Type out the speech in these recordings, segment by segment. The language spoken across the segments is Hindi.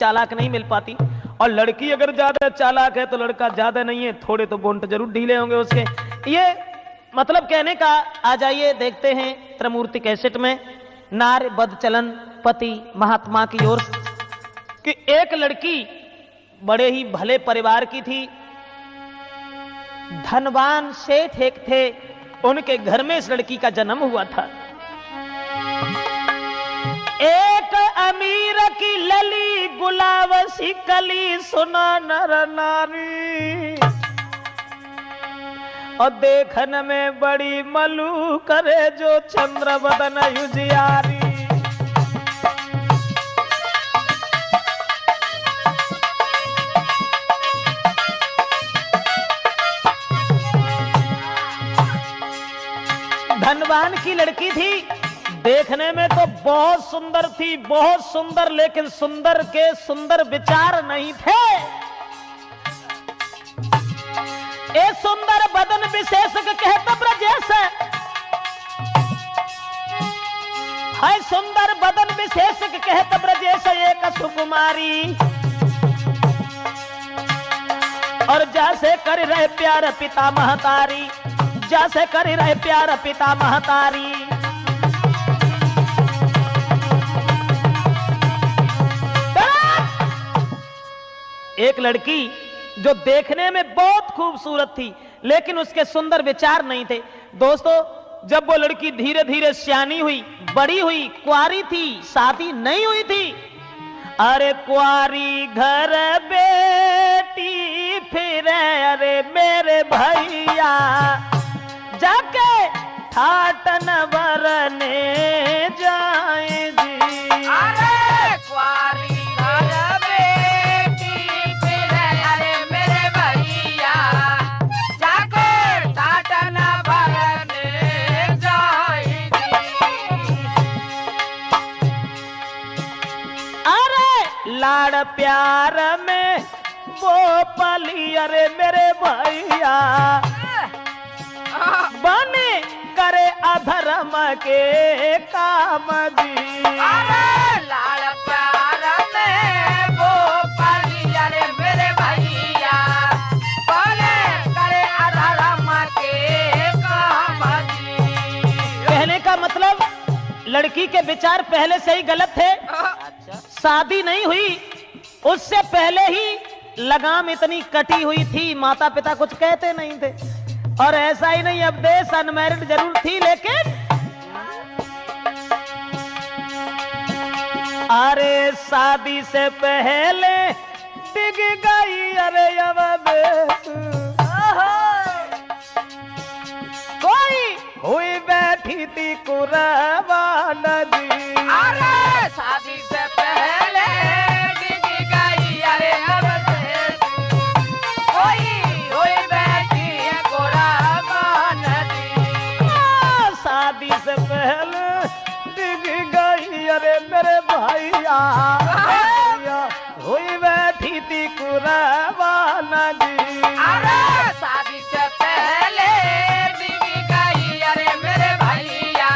चालाक नहीं मिल पाती। और लड़की अगर ज्यादा चालाक है तो लड़का ज्यादा नहीं है, थोड़े तो बोंट जरूर ढीले होंगे उसके। ये मतलब कहने का। आ जाइए देखते हैं त्रिमूर्ति कैसेट में नार बद चलन पति महात्मा की ओर कि एक लड़की बड़े ही भले परिवार की थी, धनवान सेठ एक थे, उनके घर में इस लड़की का जन्म हुआ था। एक अमीर की लली गुलाब सी कली सुना नर नारी, और देखन में बड़ी मलू करे जो चंद्र बदन युजियारी। धनवान की लड़की थी, देखने में तो बहुत सुंदर थी, बहुत सुंदर, लेकिन सुंदर के सुंदर विचार नहीं थे। ए सुंदर बदन विशेष कहत ब्रजेश है, सुंदर बदन विशेष कहत ब्रजेश एक सुकुमारी, और जैसे कर रहे प्यार पिता महतारी, जैसे कर रहे प्यार पिता महतारी। एक लड़की जो देखने में बहुत खूबसूरत थी, लेकिन उसके सुंदर विचार नहीं थे। दोस्तों, जब वो लड़की धीरे धीरे सियानी हुई, बड़ी हुई, कुंवारी थी, शादी नहीं हुई थी। अरे कुंवारी घर बेटी फिरे, अरे मेरे भैया जाके ठाटन बरने जाएगी। अरे कुंवारी घर बेटी फिरे, अरे मेरे भैया जाके ठाटन बरने जाएगी। अरे लाड़ प्यार में वो पली, अरे मेरे भैया बने करे अधर्म के काम जी। अरे लाड़ प्यार में वो पली, अरे मेरे भैया बने करे अधर्म के काम जी। कहने का मतलब लड़की के विचार पहले से ही गलत थे। शादी नहीं हुई, उससे पहले ही लगाम इतनी कटी हुई थी, माता पिता कुछ कहते नहीं थे। और ऐसा ही नहीं, अब देश अनमैरिड जरूर थी, लेकिन अरे शादी से पहले डिग गई, अरे अब कोई हुई बैठी थी कुरबान जी। अरे शादी से पहले डिग गई, अरे अब कोई बैठी है कुरबान जी। शादी से पहले डिग गई, अरे मेरे भैया हुई बैठी थी कुरबान जी। अरे शादी से पहले डिग गई, अरे मेरे भैया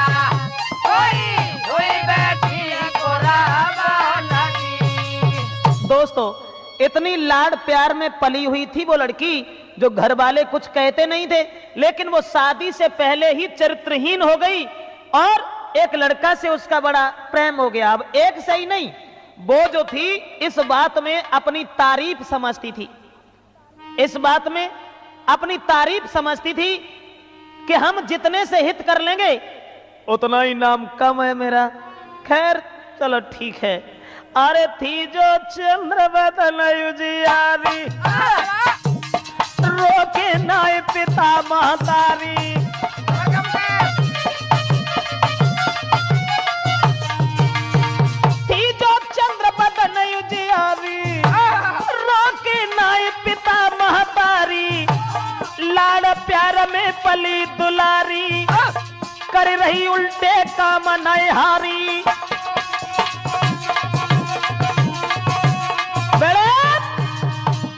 हुई बैठी है कुरबान जी। दोस्तों, इतनी लाड़ प्यार में पली हुई थी वो लड़की, जो घर वाले कुछ कहते नहीं थे, लेकिन वो शादी से पहले ही चरित्रहीन हो गई और एक लड़का से उसका बड़ा प्रेम हो गया। अब एक से ही नहीं, वो जो थी इस बात में अपनी तारीफ समझती थी, इस बात में अपनी तारीफ समझती थी कि हम जितने से हित कर लेंगे उतना ही नाम कम है मेरा। खैर चलो ठीक है। अरे थी जो चंद्र बदन युजियारी, रोके नाय पिता महतारी। थी जो चंद्र बदन युजियारी, रोके नाय पिता महतारी। लाड़ प्यार में पली दुलारी, कर रही उल्टे काम नयहारी।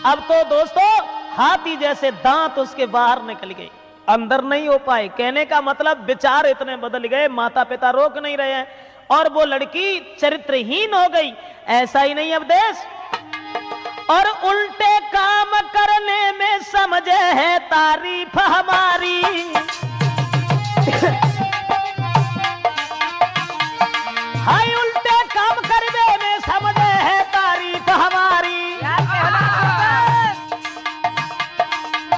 अब तो दोस्तों हाथी जैसे दांत उसके बाहर निकल गए, अंदर नहीं हो पाए। कहने का मतलब विचार इतने बदल गए, माता पिता रोक नहीं रहे हैं और वो लड़की चरित्रहीन हो गई। ऐसा ही नहीं, अब देश और उल्टे काम करने में समझे है तारीफ हमारी। हाय उल्टे काम करने में समझे है तारीफ हमारी।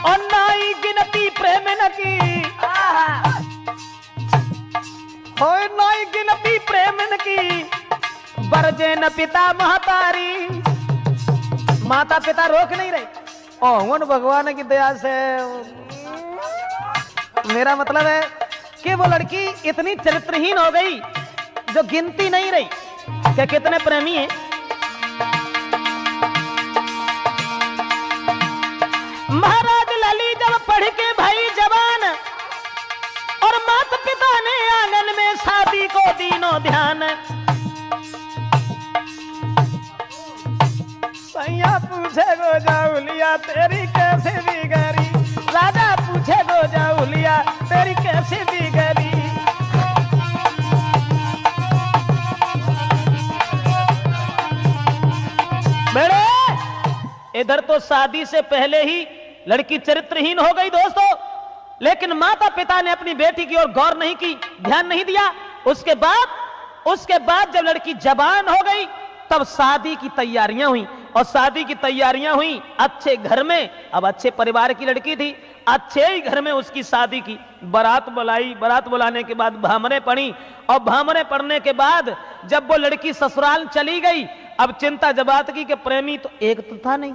और नाई गिनती प्रेम न की, होय नाई गिनती प्रेम न की, बरजे न पिता महतारी। माता पिता रोक नहीं रहे और भगवान की दया से मेरा मतलब है कि वो लड़की इतनी चरित्रहीन हो गई जो गिनती नहीं रही कि कितने प्रेमी हैं। महाराज लली जब पढ़ के भाई जवान और माता पिता ने आंगन में शादी को दीनों ध्यान। सैया पूछे गो जाउलिया तेरी कैसे बिगड़ी, राजा पूछे गो जाउलिया तेरी कैसे बिगड़ी। बेड़े इधर तो शादी से पहले ही लड़की चरित्रहीन हो गई दोस्तों, लेकिन माता पिता ने अपनी बेटी की ओर गौर नहीं की, ध्यान नहीं दिया। उसके बाद जब लड़की जवान हो गई तब शादी की तैयारियां हुई और शादी की तैयारियां हुई अच्छे घर में। अब अच्छे परिवार की लड़की थी, अच्छे ही घर में उसकी शादी की। बारात बुलाई, बारात बुलाने के बाद भामरे पड़ी और भामरे पड़ने के बाद जब वो लड़की ससुराल चली गई, अब चिंता जबात की कि प्रेमी तो एक तो था नहीं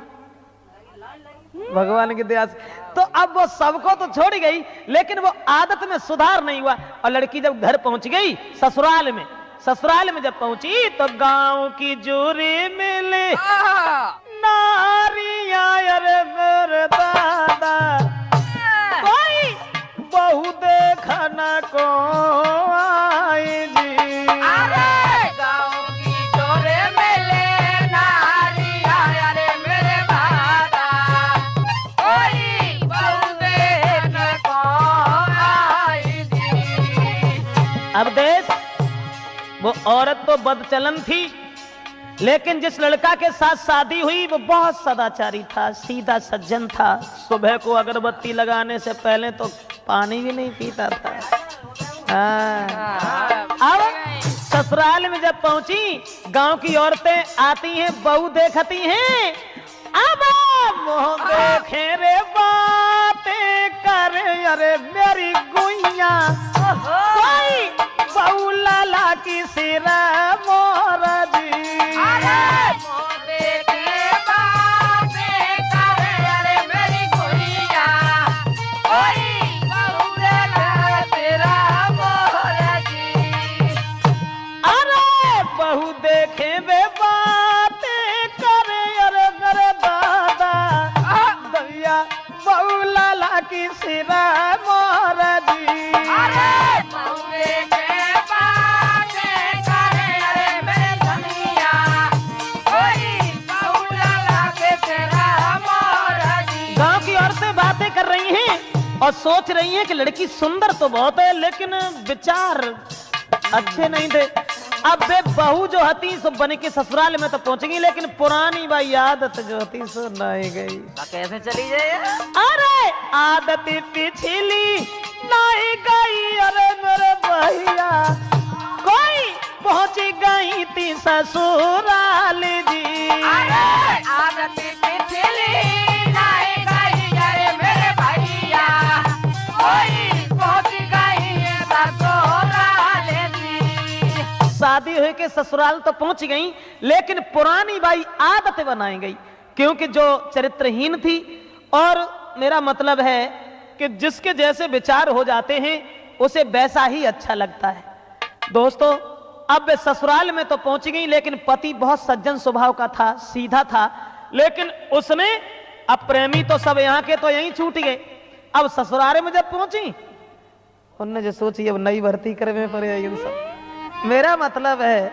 भगवान की दया से, तो अब वो सबको तो छोड़ गई, लेकिन वो आदत में सुधार नहीं हुआ। और लड़की जब घर पहुंच गई ससुराल में जब पहुंची तो गांव की जूरी मिली नारियां, अरे मेरे दादा कोई बहू देखा न को आई जी। अरे गाँव की जोरे मिले नारियां, अरे मेरे दादा कोई बहू देखने को आई जी। अब देश वो औरत तो बदचलन थी, लेकिन जिस लड़का के साथ शादी हुई वो बहुत सदाचारी था, सीधा सज्जन था। सुबह को अगरबत्ती लगाने से पहले तो पानी भी नहीं पीता था। अब ससुराल में जब पहुंची, गांव की औरतें आती हैं, बहू देखती हैं। अब मुंह देखे रे बातें करे, अरे मेरी गुइया कोई बहू लाला की सिरा मोरा जी। अरे मोरे के बातें करे, अरे मेरी गुइया कोई बहू लाला तेरा मोरा जी। अरे बहू देखे वे बातें करे, अरे मेरे दादा दैया बहू लाला की सिरा मोरा जी। अरे मोरे के बातें करे, अरे मेरे धनिया कोई बहू लाला के तेरा मोरा जी। गांव की औरतें बातें कर रही हैं और सोच रही हैं कि लड़की सुंदर तो बहुत है, लेकिन विचार अच्छे नहीं थे। अब वे बहू जो हती सो बन के ससुराल में तो पहुंच गई, लेकिन पुरानी भाई आदत जो हती सो नहीं गई। कैसे चली जाए? अरे आदत पिछली नहीं गई, अरे मेरे भैया कोई पहुंच गई थी ससुराल जी। अरे आदत पिछली नहीं गई, अरे मेरे भैया कोई पहुंच गई है ससुराल जी। शादी हुई के ससुराल तो पहुंच गई, लेकिन पुरानी बाई आदत बनाई गई, क्योंकि जो चरित्रहीन थी। और मेरा मतलब है कि जिसके जैसे विचार हो जाते हैं उसे वैसा ही अच्छा लगता है। दोस्तों अब वे ससुराल में तो पहुंच गई, लेकिन पति बहुत सज्जन स्वभाव का था, सीधा था। लेकिन उसने, अब प्रेमी तो सब यहाँ के तो यहीं छूट गए। अब ससुराल में जब पहुंची उनने जो सोची अब नई भर्ती करने पड़े इन सब। मेरा मतलब है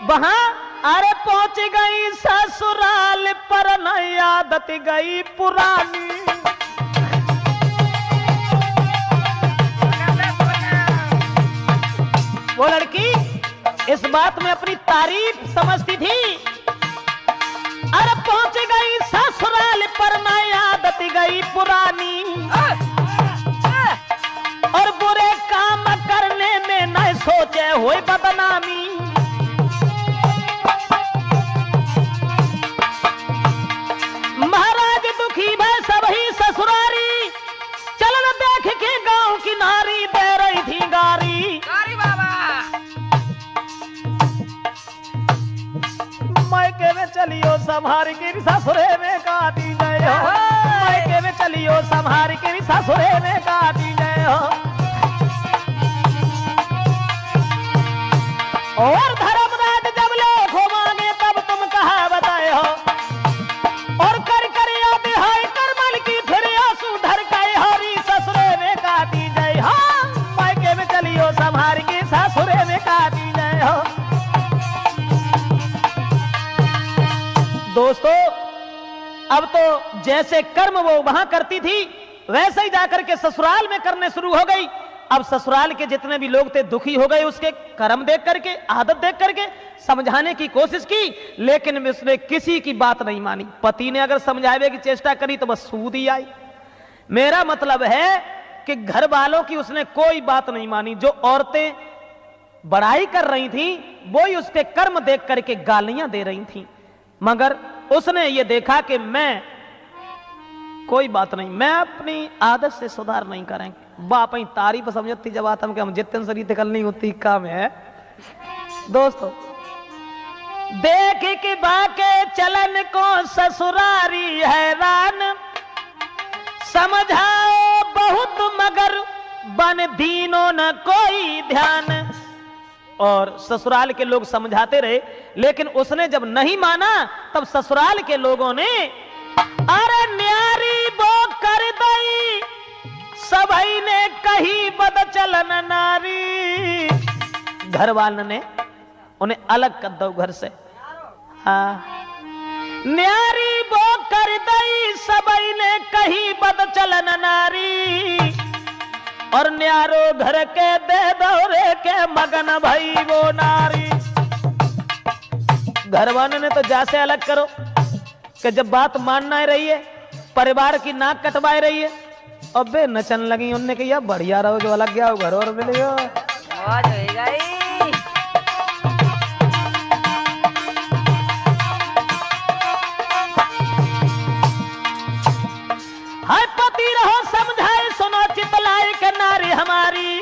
वहां अरे पहुंच गई ससुराल पर नई आदत गई पुरानी। वो लड़की इस बात में अपनी तारीफ समझती थी। अरे पहुंच गई ससुराल पर मैं आदत गई पुरानी, और बुरे काम करने में न सोचे हुए बदनामी। महाराज दुखी भय सब ही ससुरारी, चलन देख के गांव की नारी दे रही थी गारी। मायके में चलियो संभार के ससुरे में काटी गए हो, मायके में चलियो संभार के ससुरे में काटी गए हो। और धर्मराज जब लोग हो मांगे तब तुम कहा बताए हो, और कर कर याद है करमल की फिर आंसू धर के हरी ससुरे में काटी गए हो, मायके में चलियो संभार के ससुरे में काटी गए हो। दोस्तों, अब तो जैसे कर्म वो वहां करती थी वैसे ही जाकर के ससुराल में करने शुरू हो गई। अब ससुराल के जितने भी लोग थे दुखी हो गए उसके कर्म देख करके, आदत देख करके। समझाने की कोशिश की लेकिन उसने किसी की बात नहीं मानी। पति ने अगर समझाने की चेष्टा करी तो बस सूद ही आई। मेरा मतलब है कि घर वालों की उसने कोई बात नहीं मानी। जो औरतें बड़ाई कर रही थी वो ही उसके कर्म देख करके गालियां दे रही थी, मगर उसने ये देखा कि मैं कोई बात नहीं, मैं अपनी आदत से सुधार नहीं करेंगे। बाप ही तारीफ समझती जब आता हम जितने शरीर करनी होती काम है। दोस्तों, देख के बाके चलन को ससुरारी हैरान, समझाओ बहुत मगर बन दीनों न कोई ध्यान। और ससुराल के लोग समझाते रहे लेकिन उसने जब नहीं माना तब ससुराल के लोगों ने अरे न्यारी वो कर दई, सबई ने कही बद चलन नारी। घर वालों ने उन्हें अलग कर दो घर से। हाँ, न्यारी वो कर दई, सबई ने कही बद चलन नारी। और न्यारो घर के दे दौरे के मगन भई वो नारी। घर वालों ने तो जैसे अलग करो कि जब बात मानना ही रही है, परिवार की नाक कटवाए रही है, अबे नचन लगी। उनने कहा बढ़िया रहो जो अलग गया घर और मिल गया। हाय पति रहो समझाए सुनो चितलाए के नारी हमारी,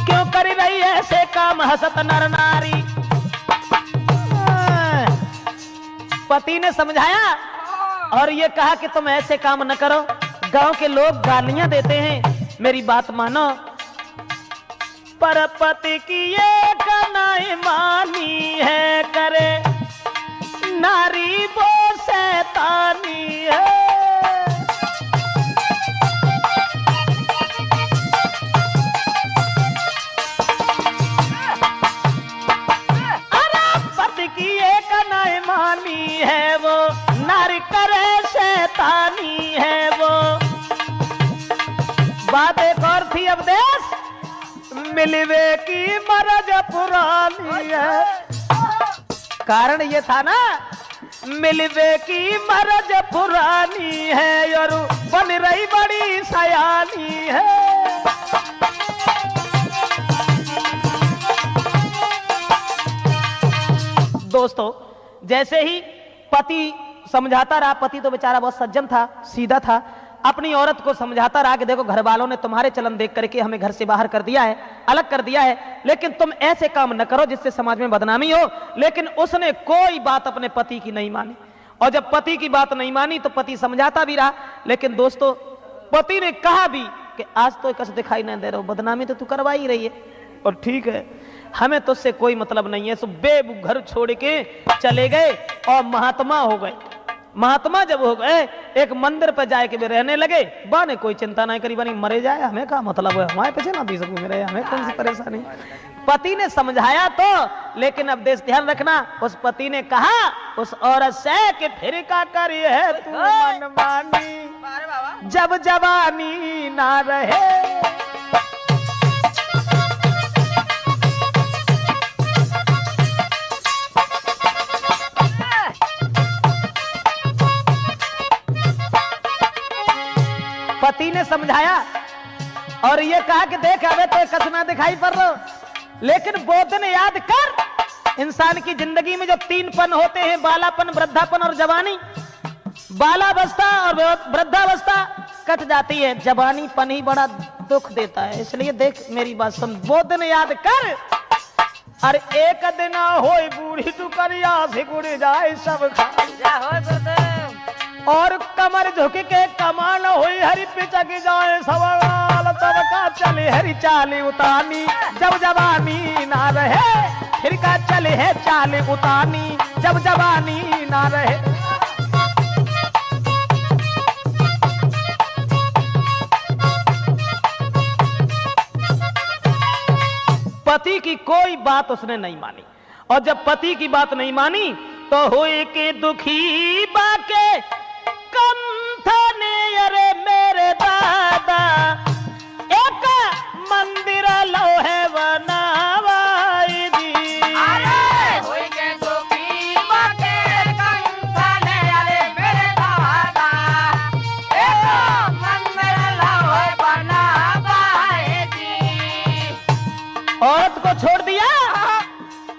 क्यों कर रही ऐसे काम हसत नर नारी। पति ने समझाया और ये कहा कि तुम ऐसे काम न करो, गांव के लोग गालियां देते हैं, मेरी बात मानो। पर पति की ये कनाई मानी है, करे नारी वो शैतानी है। अरे पति की ये कनाई मानी है, वो नारी करे शैतानी है वो। बात एक और थी अब देश मिलवे की मरज पुरानी है। कारण ये था ना, मिलवे की मरज पुरानी है और बन रही बड़ी सयानी है। दोस्तों, जैसे ही पति समझाता रहा, पति तो बेचारा बहुत सज्जन था, सीधा था, अपनी औरत को समझाता रहा कि देखो घर वालों ने तुम्हारे चलन देख करके हमें घर से बाहर कर दिया है, अलग कर दिया है, लेकिन तुम ऐसे काम न करो जिससे समाज में बदनामी हो। लेकिन उसने कोई बात अपने पति की नहीं मानी। और जब पति की बात नहीं मानी तो पति समझाता भी रहा, लेकिन दोस्तों पति ने कहा भी कि आज तो कस दिखाई नहीं दे रहा, बदनामी तो तू करवा ही रही है और ठीक है, हमें तो उससे कोई मतलब नहीं है। सो बेघर छोड़ के चले गए और महात्मा हो गए। महात्मा जब हो गए एक मंदिर पर जाए के भी रहने लगे। बा ने कोई चिंता नहीं करी, बनी मरे जाए हमें क्या मतलब है, हमारे पीछे ना भी सकूं मेरे, हमें कौन सी परेशानी। पति ने समझाया तो, लेकिन अब देश ध्यान रखना, उस पति ने कहा उस औरत से कि फिर का करी है तू मनमानी, जब जवानी ना रहे। ने समझाया और ये कहा कि देख अबे तो कसना दिखाई पड़ रहा, लेकिन वो दिन याद कर। इंसान की जिंदगी में जो 3 पन होते हैं, बालापन, वृद्धापन और जवानी। बालावस्था और वृद्धावस्था कट जाती है, जवानी पन ही बड़ा दुख देता है। इसलिए देख मेरी बात सुन, वो दिन याद कर। अरे एक दिन होई बूढ़ी टुकरिया से गुड़ जाए सब और कमर झुक के कमान हुई हरी पिचक जाए सवाल, तब का चले हरी चाली उतानी जब जवानी ना रहे, फिर का चले है चाली उतानी जब जवानी ना रहे। पति की कोई बात उसने नहीं मानी, और जब पति की बात नहीं मानी तो हुई के दुखी बाके कंथने। अरे मेरे दादा एक मंदिर लोहे बनावाई जी। अरे हुई के दुखी बाके कंथने, अरे मेरे दादा एक मंदिर लोहे बनावाई जी। औरत को छोड़ दिया,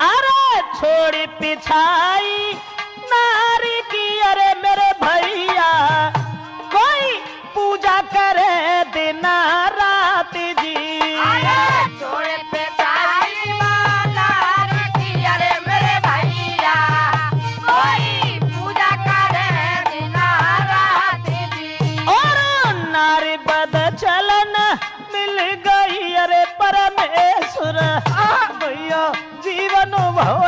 अरे छोड़ी पिछाई नारी की। अरे मेरे भैया कोई पूजा करे दिन रात जी। अरे छोड़े पिछाई नारी की, अरे मेरे भैया कोई पूजा करे दिन रात जी। और नारी बद चलन मिल गई, अरे परमेश्वर भैया जीवन भव